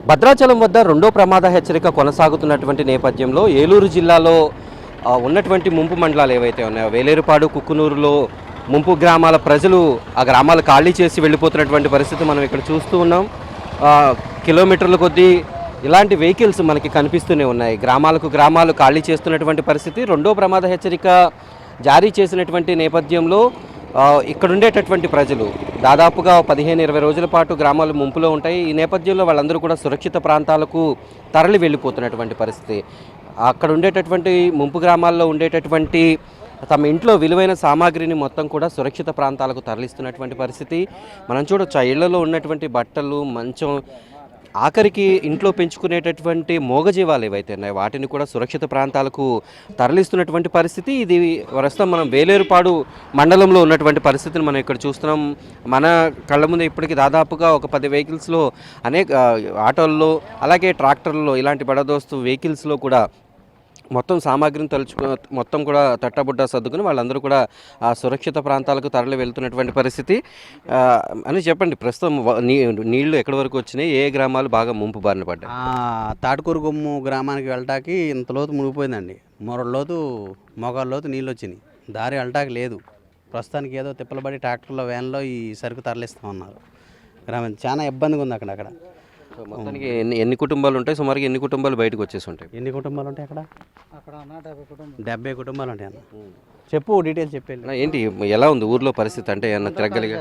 భద్రాచలం వద్ద రెండో ప్రమాద హెచ్చరిక కొనసాగుతున్నటువంటి నేపథ్యంలో ఏలూరు జిల్లాలో ఉన్నటువంటి ముంపు మండలాలు ఏవైతే ఉన్నాయో వేలేరుపాడు, కుక్కునూరులో ముంపు గ్రామాల ప్రజలు ఆ గ్రామాలు ఖాళీ చేసి వెళ్ళిపోతున్నటువంటి పరిస్థితి మనం ఇక్కడ చూస్తూ ఉన్నాం. కిలోమీటర్ల కొద్దీ ఇలాంటి వెహికల్స్ మనకి కనిపిస్తూనే ఉన్నాయి. గ్రామాలు ఖాళీ చేస్తున్నటువంటి పరిస్థితి. రెండో ప్రమాద హెచ్చరిక జారీ చేసినటువంటి నేపథ్యంలో ఇక్కడ ఉండేటటువంటి ప్రజలు దాదాపుగా 15-20 రోజుల పాటు గ్రామాలు ముంపులో ఉంటాయి. ఈ నేపథ్యంలో వాళ్ళందరూ కూడా సురక్షిత ప్రాంతాలకు తరలి వెళ్ళిపోతున్నటువంటి పరిస్థితి. అక్కడ ఉండేటటువంటి ముంపు గ్రామాల్లో ఉండేటటువంటి తమ ఇంట్లో విలువైన సామాగ్రిని మొత్తం కూడా సురక్షిత ప్రాంతాలకు తరలిస్తున్నటువంటి పరిస్థితి మనం చూడొచ్చు. ఆ ఇళ్లలో ఉన్నటువంటి బట్టలు, మంచం, ఆఖరికి ఇంట్లో పెంచుకునేటటువంటి మూగజీవాలు ఏవైతే ఉన్నాయో వాటిని కూడా సురక్షిత ప్రాంతాలకు తరలిస్తున్నటువంటి పరిస్థితి. ఇది ప్రస్తుతం మనం వేలేరుపాడు మండలంలో ఉన్నటువంటి పరిస్థితిని మనం ఇక్కడ చూస్తున్నాం. మన కళ్ళ ముందు ఇప్పటికీ దాదాపుగా ఒక 10 వెహికల్స్లో అనేక ఆటోల్లో, అలాగే ట్రాక్టర్లలో, ఇలాంటి బడదోస్తు వెహికల్స్లో కూడా మొత్తం సామాగ్రిని మొత్తం కూడా తట్టబుడ్డ సర్దుకుని వాళ్ళందరూ కూడా ఆ సురక్షిత ప్రాంతాలకు తరలి వెళ్తున్నటువంటి పరిస్థితి అని చెప్పండి. ప్రస్తుతం నీళ్లు ఎక్కడి వరకు వచ్చినాయి? ఏ గ్రామాలు బాగా ముంపు బారిన పడ్డాయి? తాటికూరుగొమ్ము గ్రామానికి వెళ్ళటానికి ఇంత లోతు మునిగిపోయిందండి. లోతు మొగాళ్ళ లోతు నీళ్ళు వచ్చినాయి. దారి వెళ్ళటానికి లేదు. ప్రస్తుతానికి ఏదో తిప్పలబడి ట్రాక్టర్లో, వ్యాన్లో ఈ సరుకు తరలిస్తూ ఉన్నారు. గ్రామం చాలా ఇబ్బందిగా ఉంది అక్కడ. మొత్తానికి ఎన్ని కుటుంబాలు ఉంటాయి? సుమారుగా ఎన్ని కుటుంబాలు బయటకు వచ్చేసి ఉంటాయి? ఎన్ని కుటుంబాలు ఉంటాయి అక్కడ? 70 కుటుంబాలు ఉంటాయి అన్న. చెప్పు, డీటెయిల్స్ చెప్పేది ఏంటి, ఎలా ఉంది ఊర్లో పరిస్థితి? అంటే ఏమన్నా తిరగలిగా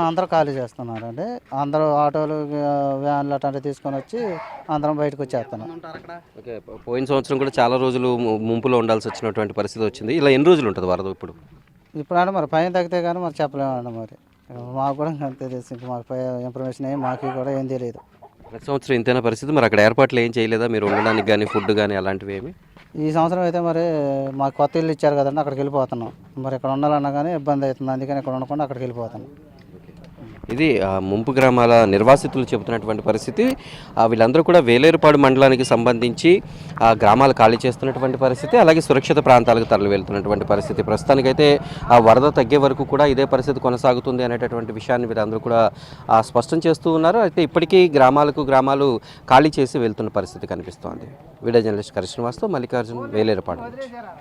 అందరూ ఖాళీ చేస్తున్నారు అండి. అందరూ ఆటోలు, వ్యాన్లు అట్లాంటివి తీసుకొని వచ్చి అందరం బయటకు వచ్చేస్తున్నాం. ఓకే, పోయిన సంవత్సరం కూడా చాలా రోజులు ముంపులో ఉండాల్సి వచ్చినటువంటి పరిస్థితి వచ్చింది. ఇలా ఎన్ని రోజులు ఉంటుంది వరద ఇప్పుడు? అంటే మరి పైన తగ్గితే కానీ మరి చెప్పలేమండి. మరి మాకు కూడా తెలియదు, ఇంకా మాకు ఇన్ఫర్మేషన్ ఏమి మాకు కూడా ఏం తెలియదు. ప్రతి సంవత్సరం ఇంతైనా పరిస్థితి. మరి అక్కడ ఏర్పాట్లు ఏం చేయలేదా మీరు ఉండడానికి కానీ, ఫుడ్ కానీ అలాంటివి ఏమి? ఈ సంవత్సరం అయితే మరి మాకు కొత్త ఇల్లు ఇచ్చారు కదండి, అక్కడికి వెళ్ళిపోతున్నాం. మరి ఇక్కడ ఉండాలన్నా కానీ ఇబ్బంది అవుతుంది, అందుకని ఇక్కడ ఉండకుండా అక్కడికి వెళ్ళిపోతున్నాం. ఇది ముంపు గ్రామాల నిర్వాసితులు చెబుతున్నటువంటి పరిస్థితి. వీళ్ళందరూ కూడా వేలేరుపాడు మండలానికి సంబంధించి గ్రామాలు ఖాళీ చేస్తున్నటువంటి పరిస్థితి, అలాగే సురక్షిత ప్రాంతాలకు తరలి వెళ్తున్నటువంటి పరిస్థితి. ప్రస్తుతానికైతే ఆ వరద తగ్గే వరకు కూడా ఇదే పరిస్థితి కొనసాగుతుంది అనేటటువంటి విషయాన్ని వీరందరూ కూడా స్పష్టం చేస్తూ ఉన్నారు. అయితే ఇప్పటికీ గ్రామాలు ఖాళీ చేసి వెళ్తున్న పరిస్థితి కనిపిస్తోంది. వీడియో జర్నలిస్ట్ కరిష్ణవాస్తో మల్లికార్జున్, వేలేరుపాడు.